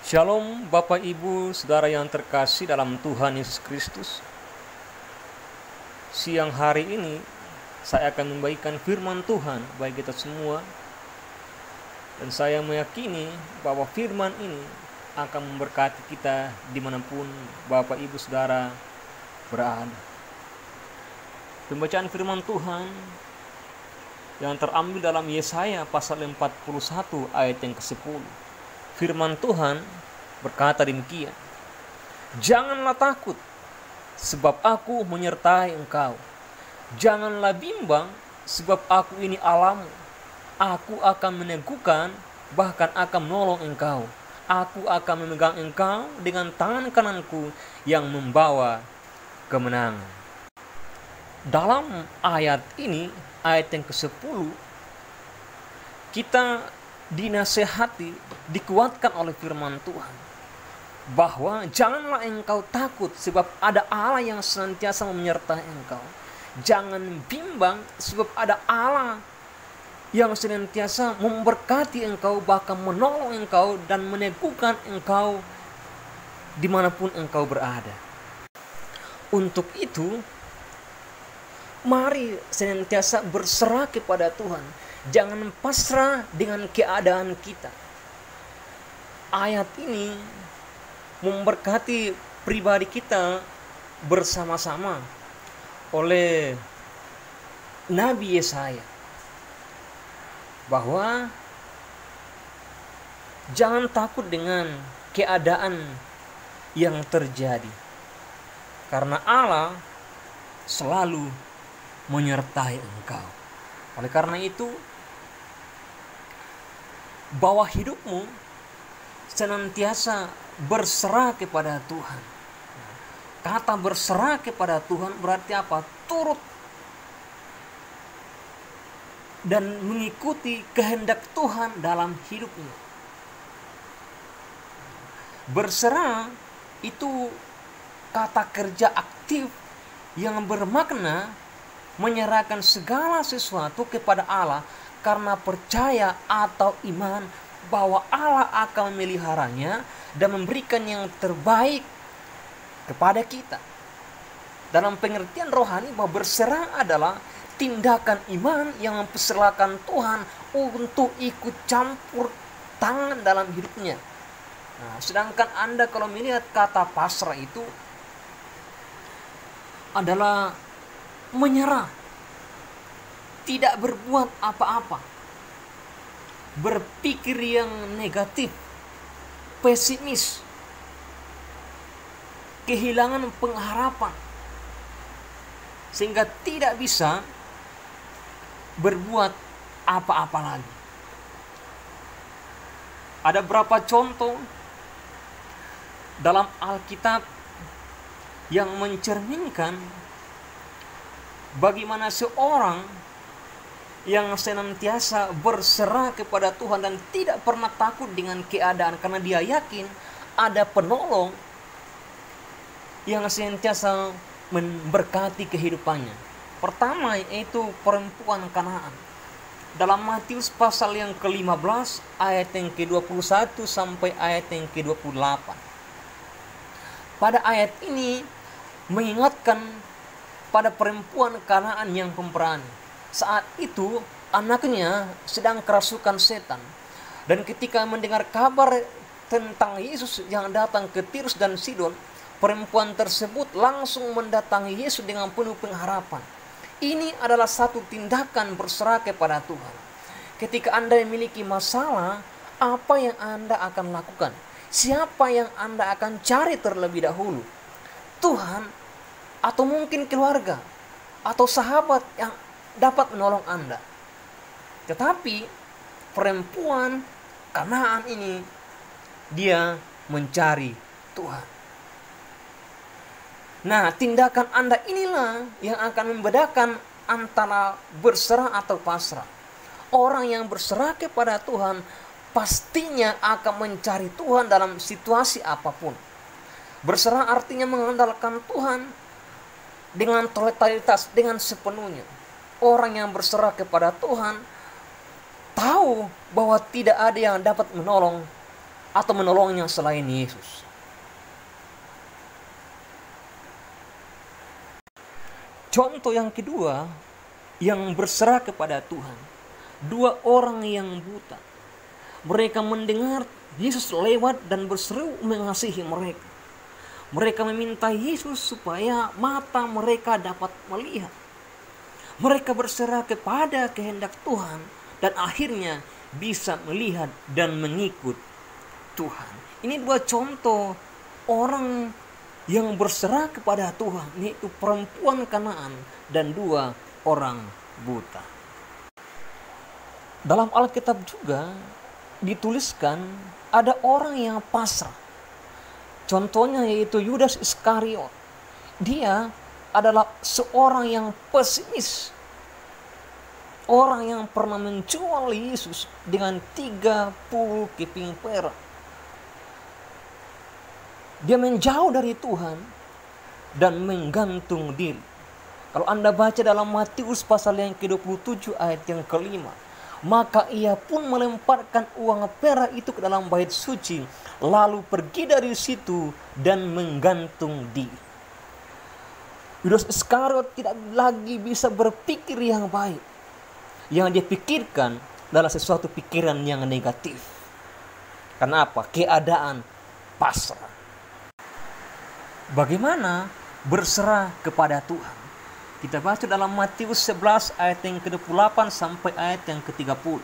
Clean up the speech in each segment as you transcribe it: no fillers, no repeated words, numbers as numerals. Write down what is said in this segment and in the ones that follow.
Shalom Bapak Ibu Saudara yang terkasih dalam Tuhan Yesus Kristus. Siang hari ini saya akan membagikan firman Tuhan bagi kita semua. Dan saya meyakini bahwa firman ini akan memberkati kita dimanapun Bapak Ibu Saudara berada. Pembacaan firman Tuhan yang terambil dalam Yesaya pasal 41 ayat yang ke-10. Firman Tuhan berkata demikian, "Janganlah takut, sebab aku menyertai engkau. Janganlah bimbang, sebab aku ini Allahmu. Aku akan meneguhkan, bahkan akan menolong engkau. Aku akan memegang engkau dengan tangan kananku yang membawa kemenangan." Dalam ayat ini, ayat yang ke-10, kita dinasehati, dikuatkan oleh firman Tuhan bahwa janganlah engkau takut, sebab ada Allah yang senantiasa menyertai engkau. Jangan bimbang, sebab ada Allah yang senantiasa memberkati engkau, bahkan menolong engkau dan meneguhkan engkau dimanapun engkau berada. Untuk itu, mari senantiasa berserah kepada Tuhan. Jangan pasrah dengan keadaan kita. Ayat ini memberkati pribadi kita bersama-sama oleh Nabi Yesaya, bahwa jangan takut dengan keadaan yang terjadi, karena Allah selalu menyertai engkau. Oleh karena itu, bawa hidupmu senantiasa berserah kepada Tuhan. Kata berserah kepada Tuhan berarti apa? Turut dan mengikuti kehendak Tuhan dalam hidupnya. Berserah itu kata kerja aktif yang bermakna menyerahkan segala sesuatu kepada Allah karena percaya atau iman bahwa Allah akan memeliharanya dan memberikan yang terbaik kepada kita. Dalam pengertian rohani, bahwa berserah adalah tindakan iman yang mempersilahkan Tuhan untuk ikut campur tangan dalam hidupnya. Nah, sedangkan Anda kalau melihat kata pasrah itu adalah menyerah, tidak berbuat apa-apa, berpikir yang negatif, pesimis, kehilangan pengharapan, sehingga tidak bisa berbuat apa-apa lagi. Ada beberapa contoh dalam Alkitab yang mencerminkan bagaimana seorang yang senantiasa berserah kepada Tuhan dan tidak pernah takut dengan keadaan, karena dia yakin ada penolong yang senantiasa memberkati kehidupannya. Pertama yaitu perempuan Kanaan. Dalam Matius pasal yang ke-15 ayat yang ke-21 sampai ayat yang ke-28. Pada ayat ini mengingatkan pada perempuan Kanaan yang pemberani. Saat itu anaknya sedang kerasukan setan, dan ketika mendengar kabar tentang Yesus yang datang ke Tirus dan Sidon, perempuan tersebut langsung mendatangi Yesus dengan penuh pengharapan. Ini adalah satu tindakan berserah kepada Tuhan. Ketika Anda memiliki masalah, apa yang Anda akan lakukan? Siapa yang Anda akan cari terlebih dahulu? Tuhan, atau mungkin keluarga, atau sahabat yang dapat menolong Anda? Tetapi perempuan Kanaan ini, dia mencari Tuhan. Nah, tindakan Anda inilah yang akan membedakan antara berserah atau pasrah. Orang yang berserah kepada Tuhan pastinya akan mencari Tuhan dalam situasi apapun. Berserah artinya mengandalkan Tuhan dengan totalitas, dengan sepenuhnya. Orang yang berserah kepada Tuhan tahu bahwa tidak ada yang dapat menolong atau menolongnya selain Yesus. Contoh yang kedua, yang berserah kepada Tuhan. Dua orang yang buta. Mereka mendengar Yesus lewat dan berseru mengasihi mereka. Mereka meminta Yesus supaya mata mereka dapat melihat. Mereka berserah kepada kehendak Tuhan dan akhirnya bisa melihat dan mengikut Tuhan. Ini dua contoh orang yang berserah kepada Tuhan, yaitu perempuan Kanaan dan dua orang buta. Dalam Alkitab juga dituliskan ada orang yang pasrah. Contohnya yaitu Yudas Iskariot. Dia adalah seorang yang pesimis. Orang yang pernah menjual Yesus dengan 30 keping perak. Dia menjauh dari Tuhan dan menggantung diri. Kalau Anda baca dalam Matius pasal yang ke-27 ayat yang kelima, maka ia pun melemparkan uang perak itu ke dalam bait suci, lalu pergi dari situ dan menggantung diri. Yudas Iskariot tidak lagi bisa berpikir yang baik. Yang dia pikirkan adalah sesuatu pikiran yang negatif. Kenapa? Keadaan pasrah. Bagaimana berserah kepada Tuhan? Kita baca dalam Matius 11 ayat yang ke-28 sampai ayat yang ke-30.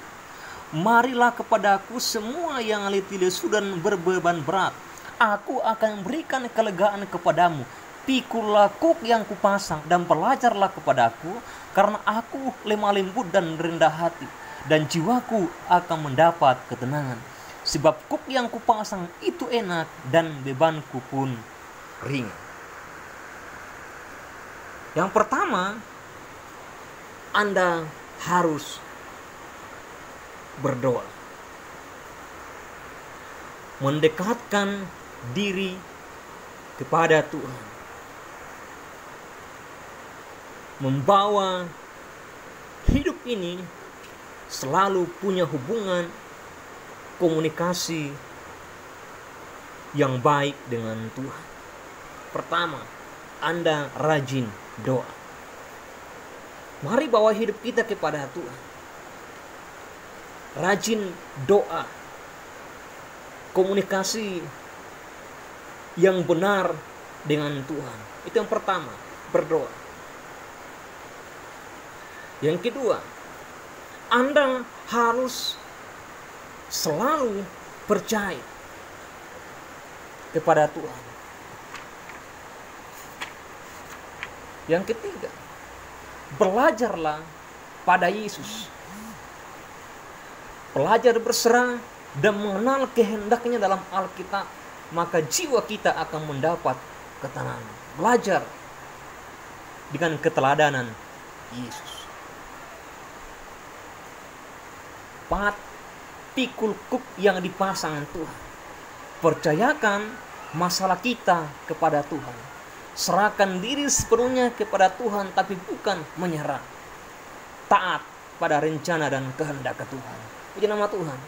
Marilah kepadaku semua yang letih lesu dan berbeban berat. Aku akan berikan kelegaan kepadamu. Pikullah kuk yang kupasang dan belajarlah kepadaku, karena aku lemah lembut dan rendah hati, dan jiwaku akan mendapat ketenangan. Sebab kuk yang kupasang itu enak dan bebanku pun ringan. Yang pertama, Anda harus berdoa. Mendekatkan diri kepada Tuhan. Membawa hidup ini selalu punya hubungan komunikasi yang baik dengan Tuhan. Pertama, Anda rajin doa. Mari bawa hidup kita kepada Tuhan. Rajin doa. Komunikasi yang benar dengan Tuhan. Itu yang pertama, berdoa. Yang kedua, Anda harus selalu percaya kepada Tuhan. Yang ketiga, belajarlah pada Yesus. Belajar berserah dan mengenal kehendaknya dalam Alkitab, maka jiwa kita akan mendapat ketenangan. Belajar dengan keteladanan Yesus. 4. Pikul kuk yang dipasang Tuhan. Percayakan masalah kita kepada Tuhan. Serahkan diri sepenuhnya kepada Tuhan, tapi bukan menyerah. Taat pada rencana dan kehendak Tuhan. Puji nama Tuhan.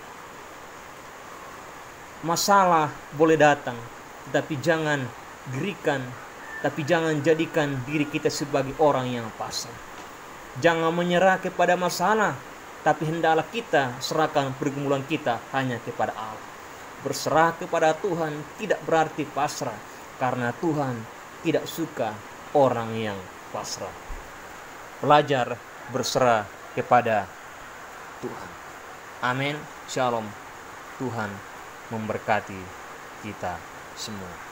Masalah boleh datang, tapi jangan gerikan, tapi jangan jadikan diri kita sebagai orang yang pasrah. Jangan menyerah kepada masalah, tapi hendaklah kita serahkan pergumulan kita hanya kepada Allah. Berserah kepada Tuhan tidak berarti pasrah, karena Tuhan tidak suka orang yang pasrah. Belajar berserah kepada Tuhan. Amin. Shalom. Tuhan memberkati kita semua.